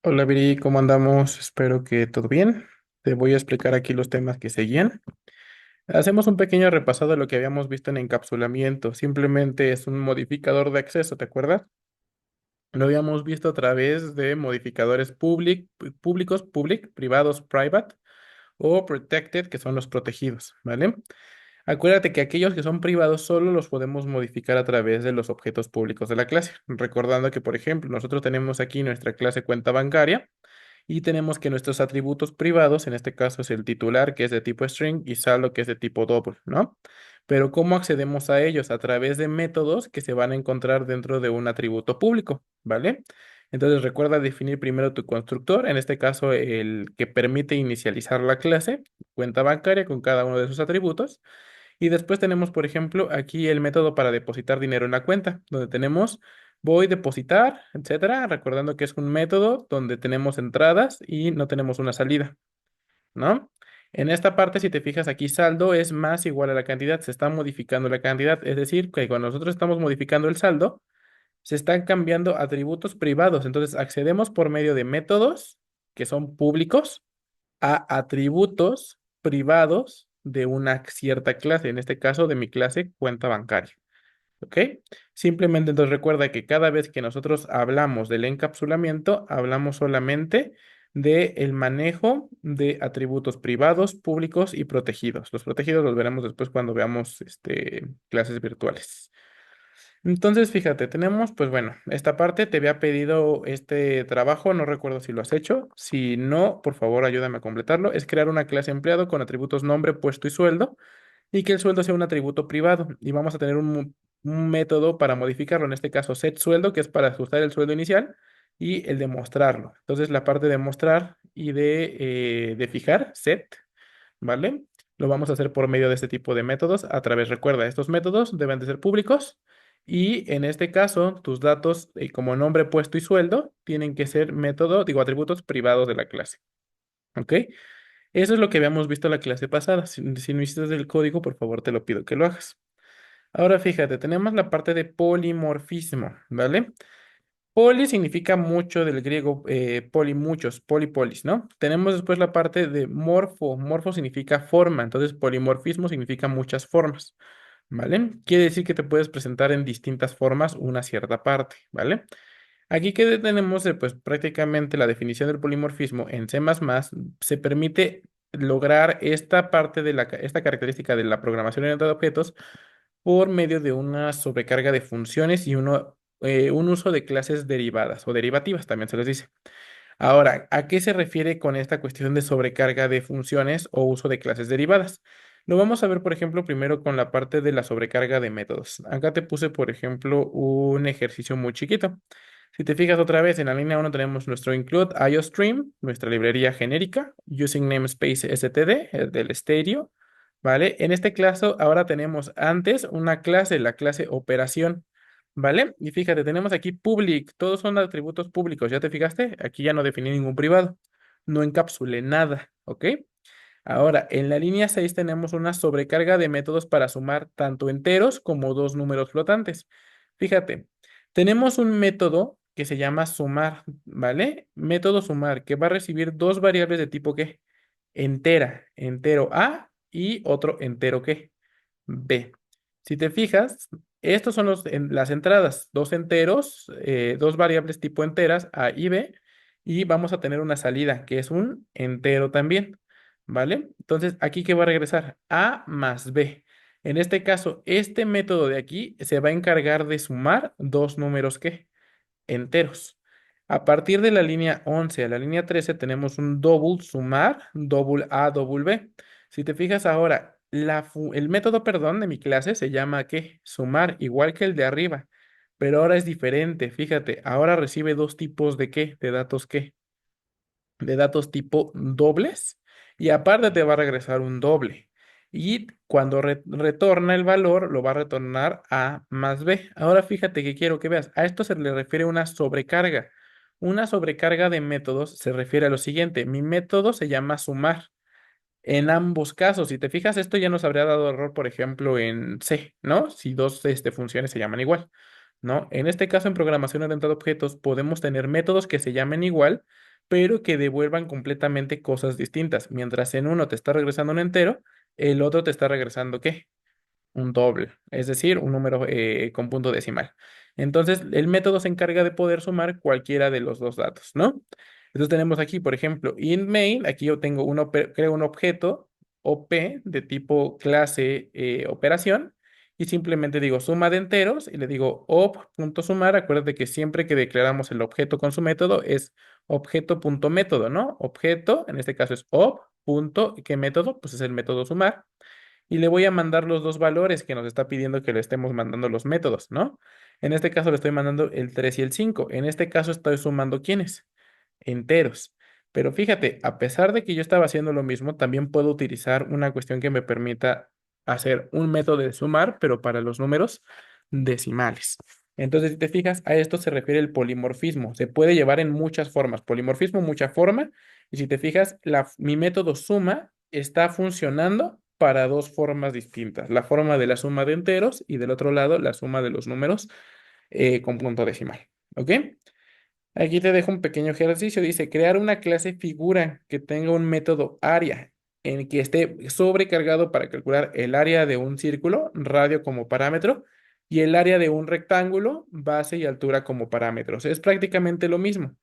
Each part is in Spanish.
Hola Viri, ¿cómo andamos? Espero que todo bien. Te voy a explicar aquí los temas que seguían. Hacemos un pequeño repasado de lo que habíamos visto en encapsulamiento. Simplemente es un modificador de acceso, ¿te acuerdas? Lo habíamos visto a través de modificadores públicos, privados, private, o protected, que son los protegidos, ¿vale? Acuérdate que aquellos que son privados solo los podemos modificar a través de los objetos públicos de la clase. Recordando que, por ejemplo, nosotros tenemos aquí nuestra clase cuenta bancaria. Y tenemos que nuestros atributos privados, en este caso es el titular, que es de tipo string, y saldo, que es de tipo double, ¿no? Pero ¿cómo accedemos a ellos? A través de métodos que se van a encontrar dentro de un atributo público, ¿vale? Entonces recuerda definir primero tu constructor, en este caso el que permite inicializar la clase, cuenta bancaria con cada uno de sus atributos. Y después tenemos, por ejemplo, aquí el método para depositar dinero en la cuenta, donde tenemos voy a depositar, etcétera, recordando que es un método donde tenemos entradas y no tenemos una salida, ¿no? En esta parte, si te fijas aquí, saldo es más igual a la cantidad, se está modificando la cantidad, es decir, que cuando nosotros estamos modificando el saldo, se están cambiando atributos privados, entonces accedemos por medio de métodos que son públicos a atributos privados de una cierta clase, en este caso de mi clase cuenta bancaria. ¿Ok? Simplemente entonces recuerda que cada vez que nosotros hablamos del encapsulamiento, hablamos solamente del manejo de atributos privados, públicos y protegidos. Los protegidos los veremos después cuando veamos clases virtuales. Entonces, fíjate, tenemos, pues bueno, esta parte te había pedido este trabajo, no recuerdo si lo has hecho. Si no, por favor, ayúdame a completarlo. Es crear una clase empleado con atributos nombre, puesto y sueldo y que el sueldo sea un atributo privado. Y vamos a tener un método para modificarlo, en este caso set sueldo, que es para ajustar el sueldo inicial, y el de mostrarlo. Entonces, la parte de mostrar y de fijar, set, ¿vale? Lo vamos a hacer por medio de este tipo de métodos. A través, recuerda, estos métodos deben de ser públicos. Y en este caso, tus datos como nombre, puesto y sueldo tienen que ser atributos privados de la clase. ¿Ok? Eso es lo que habíamos visto la clase pasada. Si no hiciste el código, por favor, te lo pido que lo hagas. Ahora fíjate, tenemos la parte de polimorfismo, ¿vale? Poli significa mucho del griego poli, muchos, polipolis, ¿no? Tenemos después la parte de morfo. Morfo significa forma, entonces polimorfismo significa muchas formas, ¿vale? Quiere decir que te puedes presentar en distintas formas una cierta parte, ¿vale? Aquí que tenemos pues prácticamente la definición del polimorfismo en C++, se permite lograr esta parte de esta característica de la programación orientada a objetos por medio de una sobrecarga de funciones y un uso de clases derivadas o derivativas, también se les dice. Ahora, ¿a qué se refiere con esta cuestión de sobrecarga de funciones o uso de clases derivadas? Lo vamos a ver, por ejemplo, primero con la parte de la sobrecarga de métodos. Acá te puse, por ejemplo, un ejercicio muy chiquito. Si te fijas otra vez, en la línea uno tenemos nuestro include IOStream, nuestra librería genérica, using namespace std, el del estéreo, ¿vale? En este caso, ahora tenemos antes una clase, la clase operación. ¿Vale? Y fíjate, tenemos aquí public, todos son atributos públicos, ¿ya te fijaste? Aquí ya no definí ningún privado, no encapsulé nada, ¿ok? Ahora, en la línea 6 tenemos una sobrecarga de métodos para sumar tanto enteros como dos números flotantes. Fíjate, tenemos un método que se llama sumar, ¿vale? Método sumar, que va a recibir dos variables de tipo ¿qué? Entera, entero A y otro entero ¿qué? B. Si te fijas, estos son las entradas, dos enteros, dos variables tipo enteras, A y B, y vamos a tener una salida, que es un entero también, ¿vale? Entonces, ¿aquí qué va a regresar? A más B. En este caso, este método de aquí se va a encargar de sumar dos números, ¿qué? Enteros. A partir de la línea 11 a la línea 13 tenemos un double sumar, double A, double B. Si te fijas ahora, el método, perdón, de mi clase se llama ¿qué? Sumar, igual que el de arriba, pero ahora es diferente. Fíjate, ahora recibe dos tipos de ¿qué? De datos ¿qué? De datos tipo dobles y aparte te va a regresar un doble. Y cuando retorna el valor, lo va a retornar a más b. Ahora fíjate que quiero que veas, a esto se le refiere una sobrecarga. Una sobrecarga de métodos se refiere a lo siguiente, mi método se llama sumar. En ambos casos, si te fijas, esto ya nos habría dado error, por ejemplo, en C, ¿no? Si dos funciones se llaman igual. ¿no? En este caso, en programación orientada a objetos, podemos tener métodos que se llamen igual, pero que devuelvan completamente cosas distintas. Mientras en uno te está regresando un entero, el otro te está regresando, ¿qué? Un doble, es decir, un número con punto decimal. Entonces, el método se encarga de poder sumar cualquiera de los dos datos, ¿no? Entonces tenemos aquí, por ejemplo, int main, aquí yo tengo creo un objeto OP de tipo clase operación y simplemente digo suma de enteros y le digo op.sumar. Acuérdate que siempre que declaramos el objeto con su método es objeto.método, ¿no? Objeto, en este caso es op. Punto, ¿qué método? Pues es el método sumar y le voy a mandar los dos valores que nos está pidiendo que le estemos mandando los métodos, ¿no? En este caso le estoy mandando el 3 y el 5. En este caso estoy sumando ¿quiénes? Enteros. Pero fíjate, a pesar de que yo estaba haciendo lo mismo, también puedo utilizar una cuestión que me permita hacer un método de sumar, pero para los números decimales. Entonces, si te fijas, a esto se refiere el polimorfismo. Se puede llevar en muchas formas. Polimorfismo, mucha forma. Y si te fijas, mi método suma está funcionando para dos formas distintas. La forma de la suma de enteros y del otro lado la suma de los números con punto decimal. ¿Ok? Aquí te dejo un pequeño ejercicio. Dice, crear una clase figura que tenga un método área en que esté sobrecargado para calcular el área de un círculo, radio como parámetro, y el área de un rectángulo, base y altura como parámetros. Es prácticamente lo mismo.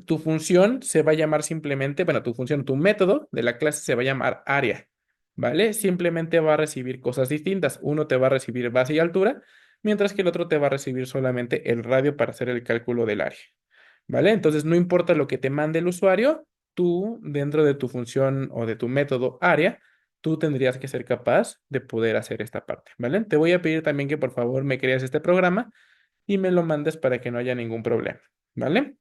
Tu función se va a llamar simplemente, bueno, tu función, tu método de la clase se va a llamar área, ¿vale? Simplemente va a recibir cosas distintas. Uno te va a recibir base y altura, mientras que el otro te va a recibir solamente el radio para hacer el cálculo del área, ¿vale? Entonces, no importa lo que te mande el usuario, tú, dentro de tu función o de tu método área, tú tendrías que ser capaz de poder hacer esta parte, ¿vale? Te voy a pedir también que por favor me crees este programa y me lo mandes para que no haya ningún problema, ¿vale?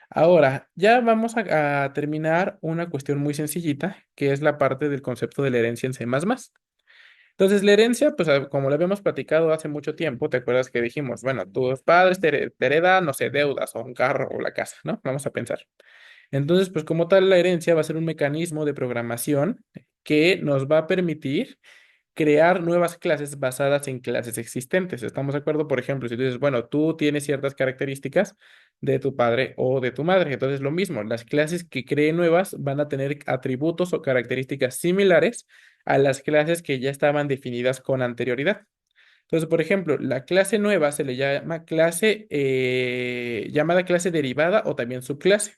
Ahora, ya vamos a terminar una cuestión muy sencillita, que es la parte del concepto de la herencia en C++. Entonces, la herencia, pues como lo habíamos platicado hace mucho tiempo, ¿te acuerdas que dijimos, bueno, tus padres te heredan, no sé, deudas o un carro o la casa, ¿no? Vamos a pensar. Entonces, pues como tal, la herencia va a ser un mecanismo de programación que nos va a permitir crear nuevas clases basadas en clases existentes. ¿Estamos de acuerdo? Por ejemplo, si tú dices, bueno, tú tienes ciertas características de tu padre o de tu madre, entonces lo mismo, las clases que creen nuevas van a tener atributos o características similares a las clases que ya estaban definidas con anterioridad. Entonces, por ejemplo, la clase nueva se le llama clase llamada clase derivada o también subclase.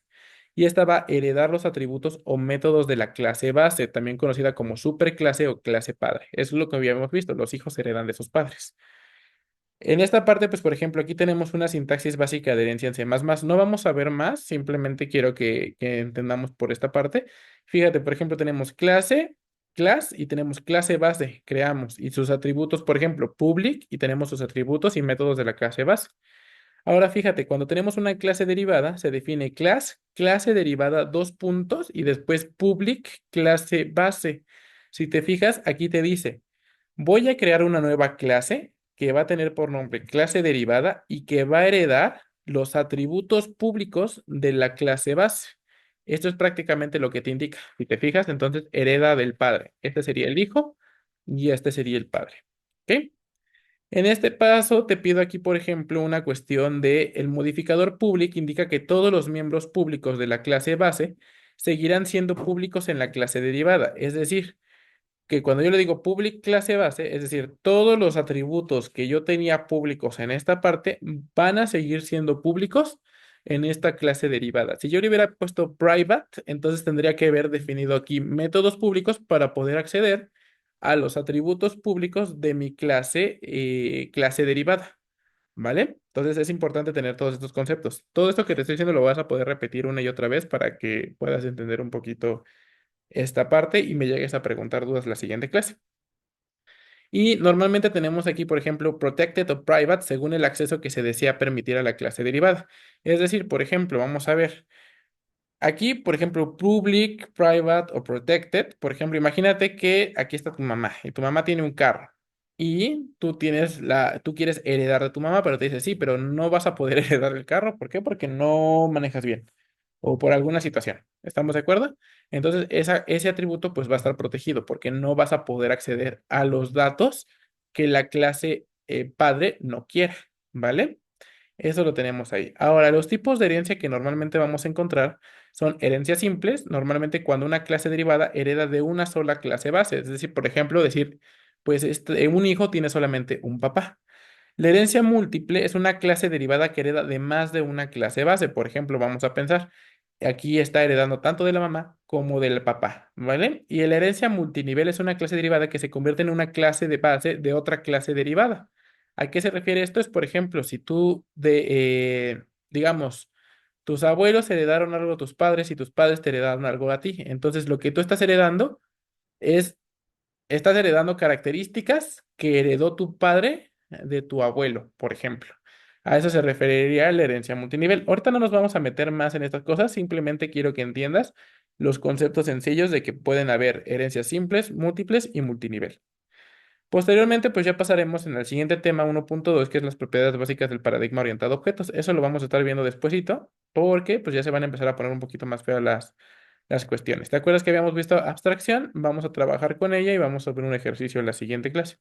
Y esta va a heredar los atributos o métodos de la clase base, también conocida como superclase o clase padre. Eso es lo que habíamos visto, los hijos heredan de sus padres. En esta parte, pues, por ejemplo, aquí tenemos una sintaxis básica de herencia en C++. No vamos a ver más, simplemente quiero que entendamos por esta parte. Fíjate, por ejemplo, tenemos clase, class y tenemos clase base, creamos, y sus atributos, por ejemplo, public, y tenemos sus atributos y métodos de la clase base. Ahora fíjate, cuando tenemos una clase derivada, se define class, clase derivada, dos puntos, y después public, clase base. Si te fijas, aquí te dice, voy a crear una nueva clase que va a tener por nombre clase derivada y que va a heredar los atributos públicos de la clase base. Esto es prácticamente lo que te indica. Si te fijas, entonces hereda del padre. Este sería el hijo y este sería el padre. ¿Ok? En este paso te pido aquí, por ejemplo, una cuestión de el modificador public indica que todos los miembros públicos de la clase base seguirán siendo públicos en la clase derivada. Es decir, que cuando yo le digo public clase base, es decir, todos los atributos que yo tenía públicos en esta parte van a seguir siendo públicos en esta clase derivada. Si yo le hubiera puesto private, entonces tendría que haber definido aquí métodos públicos para poder acceder a los atributos públicos de mi clase, clase derivada, ¿vale? Entonces es importante tener todos estos conceptos. Todo esto que te estoy diciendo lo vas a poder repetir una y otra vez para que puedas entender un poquito esta parte y me llegues a preguntar dudas la siguiente clase. Y normalmente tenemos aquí, por ejemplo, protected o private según el acceso que se desea permitir a la clase derivada. Es decir, por ejemplo, vamos a ver. Aquí, por ejemplo, public, private o protected. Por ejemplo, imagínate que aquí está tu mamá y tu mamá tiene un carro y tú quieres heredar de tu mamá, pero te dice sí, pero no vas a poder heredar el carro. ¿Por qué? Porque no manejas bien o por alguna situación. ¿Estamos de acuerdo? Entonces, ese atributo pues va a estar protegido porque no vas a poder acceder a los datos que la clase padre no quiera, ¿vale? Eso lo tenemos ahí. Ahora, los tipos de herencia que normalmente vamos a encontrar son herencias simples, normalmente cuando una clase derivada hereda de una sola clase base. Es decir, por ejemplo, decir, pues un hijo tiene solamente un papá. La herencia múltiple es una clase derivada que hereda de más de una clase base. Por ejemplo, vamos a pensar, aquí está heredando tanto de la mamá como del papá, ¿vale? Y la herencia multinivel es una clase derivada que se convierte en una clase de base de otra clase derivada. ¿A qué se refiere esto? Es, por ejemplo, si tú digamos, tus abuelos heredaron algo a tus padres y tus padres te heredaron algo a ti. Entonces, lo que tú estás heredando es estás heredando características que heredó tu padre de tu abuelo, por ejemplo. A eso se referiría la herencia multinivel. Ahorita no nos vamos a meter más en estas cosas, simplemente quiero que entiendas los conceptos sencillos de que pueden haber herencias simples, múltiples y multinivel. Posteriormente, pues ya pasaremos en el siguiente tema 1.2, que es las propiedades básicas del paradigma orientado a objetos. Eso lo vamos a estar viendo despuesito, porque pues ya se van a empezar a poner un poquito más feas las cuestiones. ¿Te acuerdas que habíamos visto abstracción? Vamos a trabajar con ella y vamos a ver un ejercicio en la siguiente clase.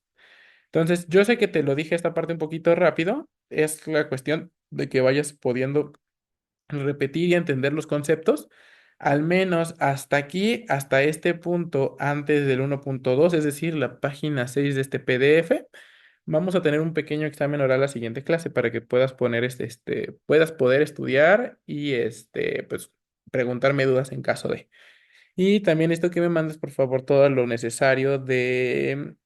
Entonces, yo sé que te lo dije esta parte un poquito rápido, es la cuestión de que vayas pudiendo repetir y entender los conceptos, al menos hasta aquí, hasta este punto antes del 1.2, es decir, la página 6 de este PDF. Vamos a tener un pequeño examen oral la siguiente clase para que puedas poner puedas poder estudiar y pues preguntarme dudas en caso de. Y también esto que me mandes, por favor, todo lo necesario de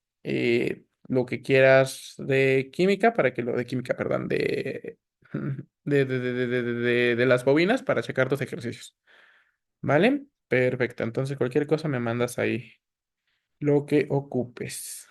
lo que quieras de química, para que lo de química, perdón, de las bobinas para checar tus ejercicios. ¿Vale? Perfecto. Entonces, cualquier cosa me mandas ahí lo que ocupes.